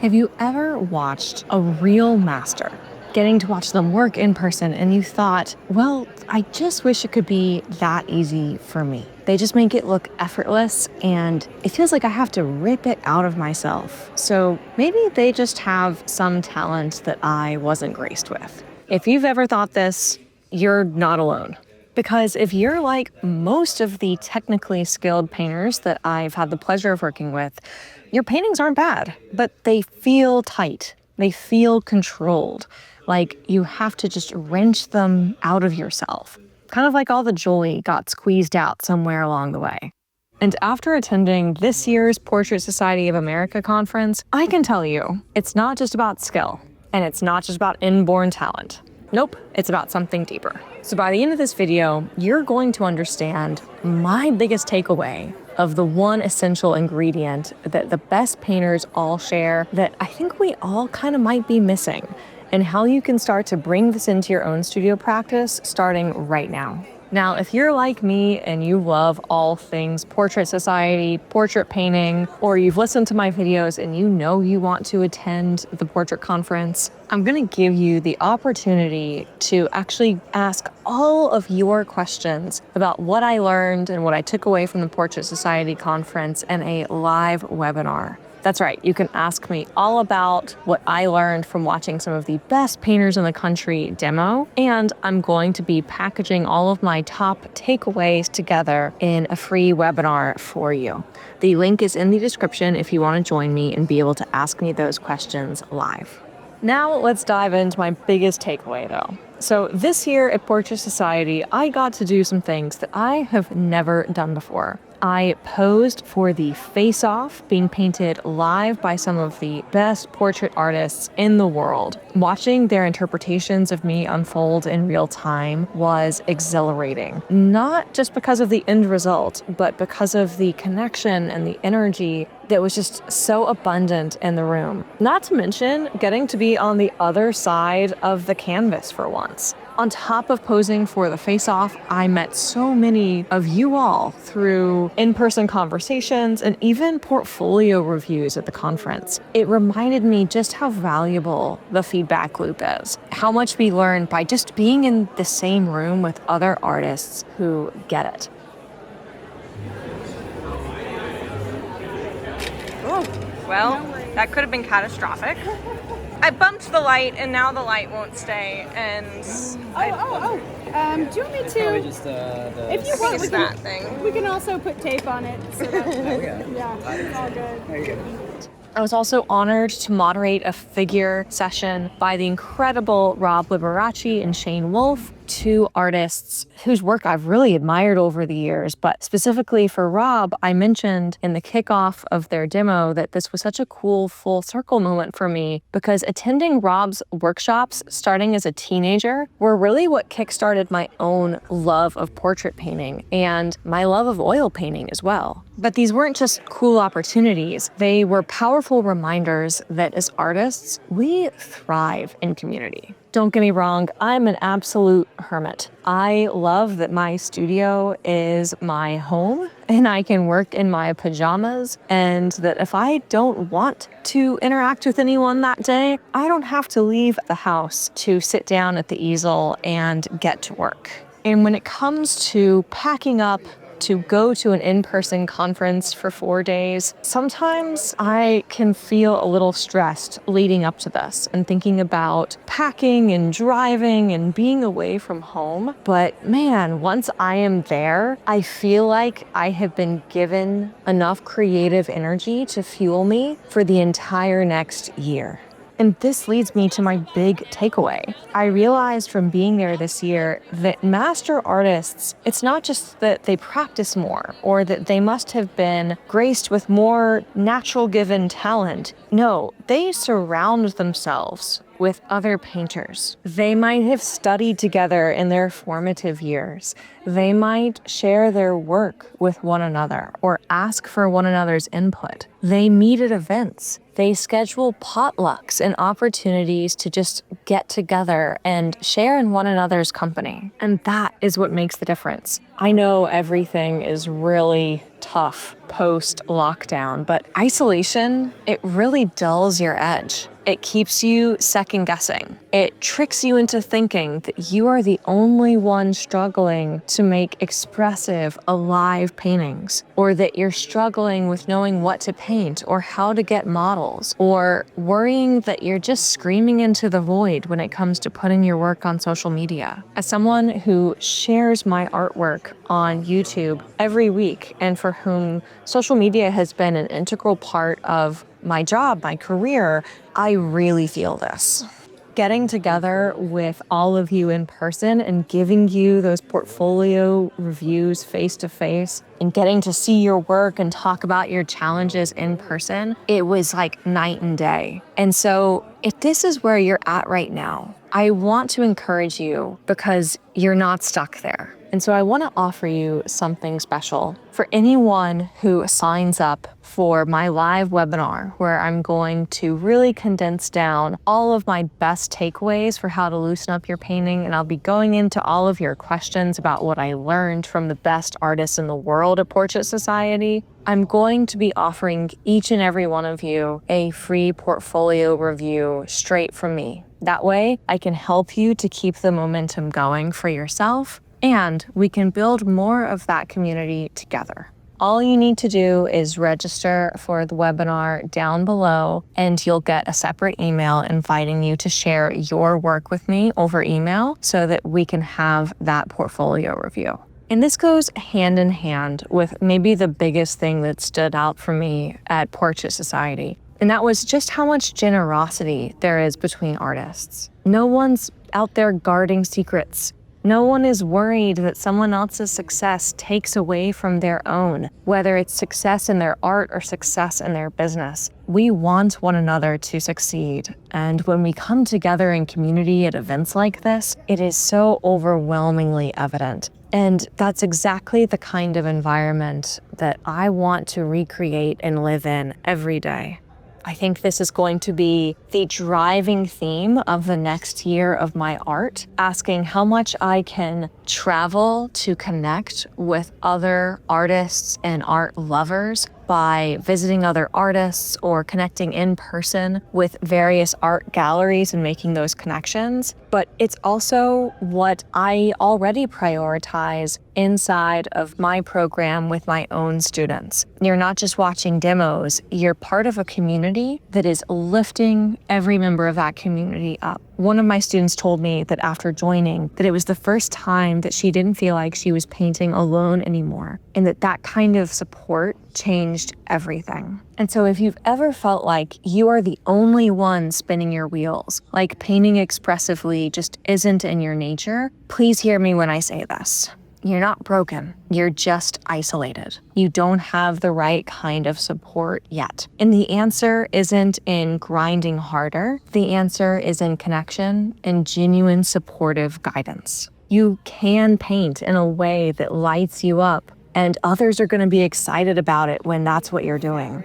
Have you ever watched a real master, getting to watch them work in person, and you thought, well, I just wish it could be that easy for me. They just make it look effortless, and it feels like I have to rip it out of myself. So maybe they just have some talent that I wasn't graced with. If you've ever thought this, you're not alone. Because if you're like most of the technically skilled painters that I've had the pleasure of working with, your paintings aren't bad, but they feel tight. They feel controlled. Like you have to just wrench them out of yourself. Kind of like all the joy got squeezed out somewhere along the way. And after attending this year's Portrait Society of America conference, I can tell you, it's not just about skill, and it's not just about inborn talent. Nope, it's about something deeper. So by the end of this video, you're going to understand my biggest takeaway of the one essential ingredient that the best painters all share that I think we all kind of might be missing, and how you can start to bring this into your own studio practice starting right now. Now, if you're like me and you love all things Portrait Society, portrait painting, or you've listened to my videos and you know you want to attend the portrait conference, I'm gonna give you the opportunity to actually ask all of your questions about what I learned and what I took away from the Portrait Society conference in a live webinar. That's right, you can ask me all about what I learned from watching some of the best painters in the country demo, and I'm going to be packaging all of my top takeaways together in a free webinar for you. The link is in the description if you want to join me and be able to ask me those questions live. Now let's dive into my biggest takeaway though. So this year at Portrait Society, I got to do some things that I have never done before. I posed for the face-off being painted live by some of the best portrait artists in the world. Watching their interpretations of me unfold in real time was exhilarating. Not just because of the end result, but because of the connection and the energy that was just so abundant in the room. Not to mention getting to be on the other side of the canvas for once. On top of posing for the face-off, I met so many of you all through in-person conversations and even portfolio reviews at the conference. It reminded me just how valuable the feedback loop is, how much we learn by just being in the same room with other artists who get it. Oh, well, that could have been catastrophic. I bumped the light, and now the light won't stay, and... Do you want me to... Just, if you want, we can also put tape on it. So that, yeah, it's all good. There you go. I was also honored to moderate a figure session by the incredible Rob Liberace and Shane Wolf, two artists whose work I've really admired over the years. But specifically for Rob, I mentioned in the kickoff of their demo that this was such a cool full circle moment for me because attending Rob's workshops starting as a teenager were really what kickstarted my own love of portrait painting and my love of oil painting as well. But these weren't just cool opportunities. They were powerful reminders that as artists, we thrive in community. Don't get me wrong, I'm an absolute hermit. I love that my studio is my home and I can work in my pajamas, and that if I don't want to interact with anyone that day, I don't have to leave the house to sit down at the easel and get to work. And when it comes to packing up to go to an in-person conference for 4 days, sometimes I can feel a little stressed leading up to this and thinking about packing and driving and being away from home. But man, once I am there, I feel like I have been given enough creative energy to fuel me for the entire next year. And this leads me to my big takeaway. I realized from being there this year that master artists, it's not just that they practice more or that they must have been graced with more natural given talent. No, they surround themselves with other painters. They might have studied together in their formative years. They might share their work with one another or ask for one another's input. They meet at events. They schedule potlucks and opportunities to just get together and share in one another's company. And that is what makes the difference. I know everything is really tough post-lockdown, but isolation, it really dulls your edge. It keeps you second guessing. It tricks you into thinking that you are the only one struggling to make expressive, alive paintings, or that you're struggling with knowing what to paint or how to get models, or worrying that you're just screaming into the void when it comes to putting your work on social media. As someone who shares my artwork on YouTube every week and for whom social media has been an integral part of my job, my career, I really feel this. Getting together with all of you in person and giving you those portfolio reviews face to face and getting to see your work and talk about your challenges in person, it was like night and day. And so if this is where you're at right now, I want to encourage you because you're not stuck there. And so I want to offer you something special for anyone who signs up for my live webinar, where I'm going to really condense down all of my best takeaways for how to loosen up your painting. And I'll be going into all of your questions about what I learned from the best artists in the world at Portrait Society. I'm going to be offering each and every one of you a free portfolio review straight from me. That way I can help you to keep the momentum going for yourself, and we can build more of that community together. All you need to do is register for the webinar down below, and you'll get a separate email inviting you to share your work with me over email so that we can have that portfolio review. And this goes hand in hand with maybe the biggest thing that stood out for me at Portrait Society. And that was just how much generosity there is between artists. No one's out there guarding secrets. No one is worried that someone else's success takes away from their own, whether it's success in their art or success in their business. We want one another to succeed. And when we come together in community at events like this, it is so overwhelmingly evident. And that's exactly the kind of environment that I want to recreate and live in every day. I think this is going to be the driving theme of the next year of my art, asking how much I can travel to connect with other artists and art lovers by visiting other artists or connecting in person with various art galleries and making those connections. But it's also what I already prioritize inside of my program with my own students. You're not just watching demos, you're part of a community that is lifting every member of that community up. One of my students told me that after joining, that it was the first time that she didn't feel like she was painting alone anymore, and that kind of support changed everything. And so if you've ever felt like you are the only one spinning your wheels, like painting expressively just isn't in your nature, please hear me when I say this. You're not broken. You're just isolated. You don't have the right kind of support yet. And the answer isn't in grinding harder. The answer is in connection and genuine supportive guidance. You can paint in a way that lights you up, and others are going to be excited about it when that's what you're doing.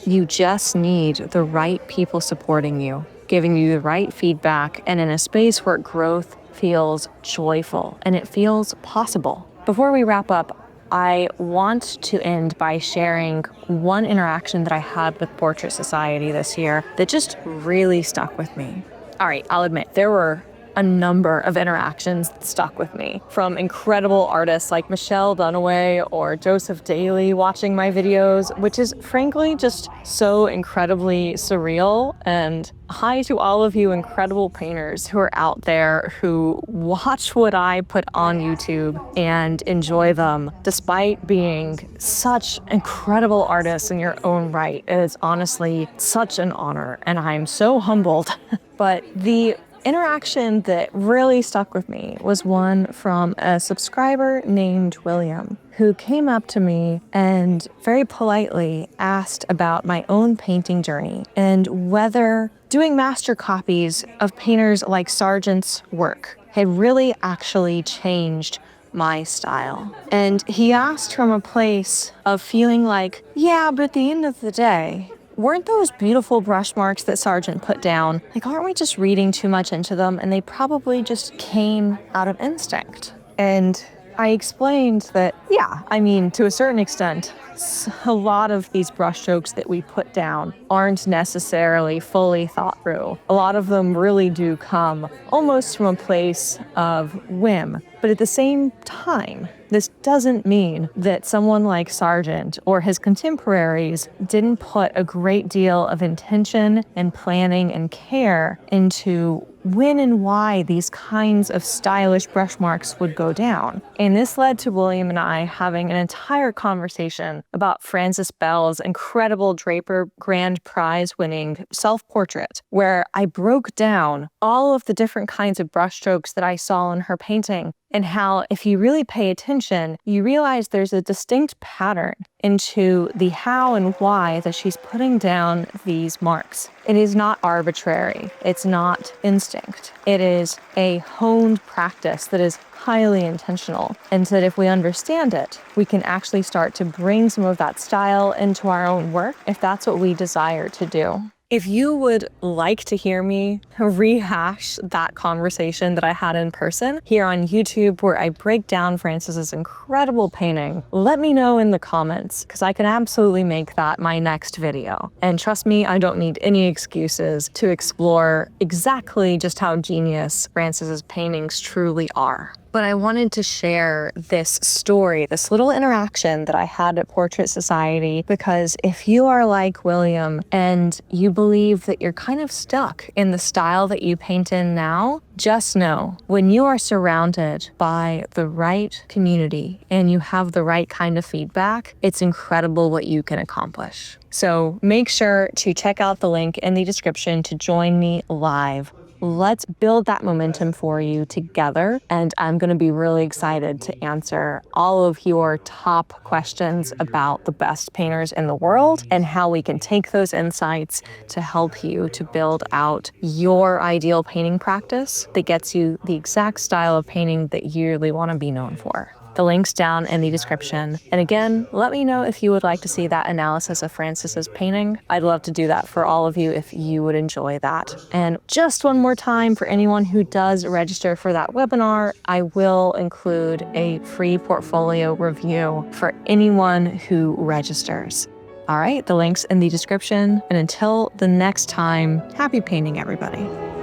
You just need the right people supporting you, giving you the right feedback, and in a space where growth feels joyful and it feels possible. Before we wrap up, I want to end by sharing one interaction that I had with Portrait Society this year that just really stuck with me. All right, I'll admit, there were a number of interactions that stuck with me, from incredible artists like Michelle Dunaway or Joseph Daly watching my videos, which is frankly just so incredibly surreal. And hi to all of you incredible painters who are out there who watch what I put on YouTube and enjoy them despite being such incredible artists in your own right. It is honestly such an honor, and I'm so humbled. But the interaction that really stuck with me was one from a subscriber named William. who came up to me and very politely asked about my own painting journey and whether doing master copies of painters like Sargent's work had really actually changed my style. And he asked from a place of feeling like, yeah, but at the end of the day, weren't those beautiful brush marks that Sargent put down, like, aren't we just reading too much into them? And they probably just came out of instinct. And I explained that, yeah, I mean, to a certain extent, a lot of these brushstrokes that we put down aren't necessarily fully thought through. A lot of them really do come almost from a place of whim. But at the same time, this doesn't mean that someone like Sargent or his contemporaries didn't put a great deal of intention and planning and care into when and why these kinds of stylish brush marks would go down. And this led to William and I having an entire conversation about Frances Bell's incredible Draper Grand Prize winning self-portrait, where I broke down all of the different kinds of brushstrokes that I saw in her painting, and how if you really pay attention, you realize there's a distinct pattern into the how and why that she's putting down these marks. It is not arbitrary. It's not instinct. It is a honed practice that is highly intentional. And so that if we understand it, we can actually start to bring some of that style into our own work if that's what we desire to do. If you would like to hear me rehash that conversation that I had in person here on YouTube, where I break down Frances's incredible painting, let me know in the comments, because I can absolutely make that my next video. And trust me, I don't need any excuses to explore exactly just how genius Frances's paintings truly are. But I wanted to share this story, this little interaction that I had at Portrait Society, because if you are like William and you believe that you're kind of stuck in the style that you paint in now, just know when you are surrounded by the right community and you have the right kind of feedback, it's incredible what you can accomplish. So make sure to check out the link in the description to join me live. Let's build that momentum for you together, and I'm going to be really excited to answer all of your top questions about the best painters in the world and how we can take those insights to help you to build out your ideal painting practice that gets you the exact style of painting that you really want to be known for. The link's down in the description. And again, let me know if you would like to see that analysis of Frances's painting. I'd love to do that for all of you if you would enjoy that. And just one more time, for anyone who does register for that webinar, I will include a free portfolio review for anyone who registers. All right, the link's in the description. And until the next time, happy painting, everybody.